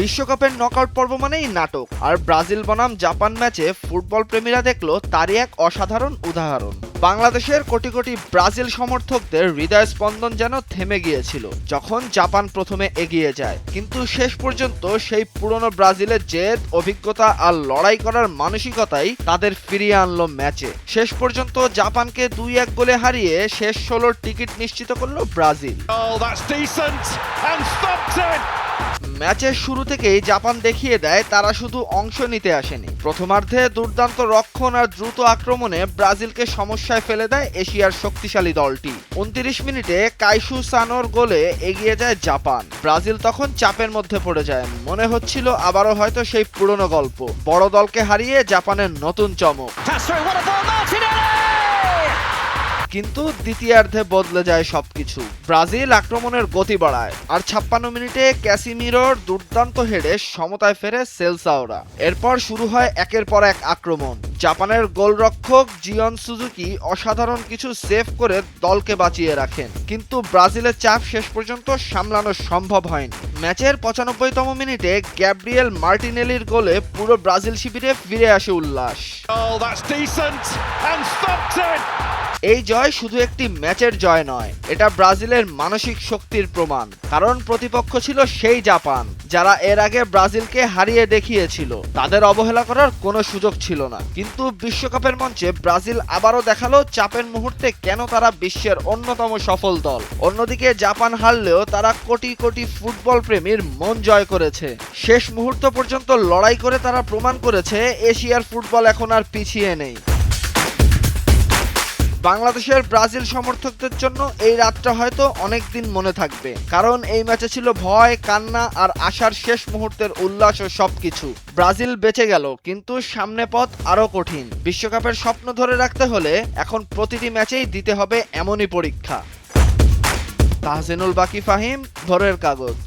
বিশ্বকাপের নকআউট পর্ব মানেই নাটক, আর ব্রাজিল বনাম জাপান ম্যাচে ফুটবল প্রেমীরা দেখলো তারই এক অসাধারণ উদাহরণ। বাংলাদেশের কোটি কোটি ব্রাজিল সমর্থকদের হৃদয় স্পন্দন যেন থেমে গিয়েছিল যখন জাপান প্রথমে এগিয়ে যায়, কিন্তু শেষ পর্যন্ত সেই পুরনো ব্রাজিলের জেদ, অভিজ্ঞতা আর লড়াই করার মানসিকতাই তাদের ফিরিয়ে আনলো ম্যাচে। শেষ পর্যন্ত জাপানকে 2-1 গোলে হারিয়ে শেষ 16 টিকিট নিশ্চিত করলো ব্রাজিল। ম্যাচের শুরু থেকেই জাপান দেখিয়ে দেয় তারা শুধু অংশ নিতে আসেনি। প্রথমার্ধে দুর্দান্ত রক্ষণ আর দ্রুত আক্রমণে ব্রাজিলকে সমস্যায় ফেলে দেয় এশিয়ার শক্তিশালী দলটি। 29 মিনিটে কাইসু সানোর গোলে এগিয়ে যায় জাপান। ব্রাজিল তখন চাপের মধ্যে পড়ে যায়, মনে হচ্ছিল আবারও হয়তো সেই পুরনো গল্প। বড় দলকে হারিয়ে জাপানের নতুন চমক। কিন্তু দ্বিতীয়ার্ধে বদলে যায় সবকিছু। ব্রাজিল আক্রমণের গতি বাড়ায়, আর 56 মিনিটে ক্যাসিমিরোর দুর্দান্ত হেডে সমতায় ফেরে সেলসাওরা। এরপর শুরু হয় একের পর এক আক্রমণ। জাপানের গোলরক্ষক জিয়ন সুজুকি অসাধারণ কিছু সেভ করে দলকে বাঁচিয়ে রাখেন, কিন্তু ব্রাজিলের চাপ শেষ পর্যন্ত সামলানো সম্ভব হয়নি। ম্যাচের 95তম মিনিটে গ্যাব্রিয়েল মার্টিনেলির গোলে পুরো ব্রাজিল শিবিরে ফিরে আসে উল্লাস। এই জয় শুধু একটি ম্যাচের জয় নয়, এটা ব্রাজিলের মানসিক শক্তির প্রমাণ। কারণ প্রতিপক্ষ ছিল সেই জাপান, যারা এর আগে ব্রাজিলকে হারিয়ে দেখিয়েছিল। তাদের অবহেলা করার কোনো সুযোগ ছিল না। কিন্তু বিশ্বকাপের মঞ্চে ব্রাজিল আবারও দেখালো চাপের মুহূর্তে কেন তারা বিশ্বের অন্যতম সফল দল। অন্যদিকে জাপান হারলেও তারা কোটি কোটি ফুটবল প্রেমীর মন জয় করেছে। শেষ মুহূর্ত পর্যন্ত লড়াই করে তারা প্রমাণ করেছে এশিয়ার ফুটবল এখন আর পিছিয়ে নেই। বাংলাদেশের ব্রাজিল সমর্থকদের জন্য এই রাতটা হয়তো অনেক দিন মনে থাকবে, কারণ এই ম্যাচে ছিল ভয়, কান্না আর আশার শেষ মুহূর্তের উল্লাস ও সবকিছু। ব্রাজিল বেঁচে গেল, কিন্তু সামনে পথ আরো কঠিন। বিশ্বকাপের স্বপ্ন ধরে রাখতে হলে এখন প্রতিটি ম্যাচেই দিতে হবে এমনই পরীক্ষা। তাহসিনুল বাকি ফাহিম, ভোরের কাগজ।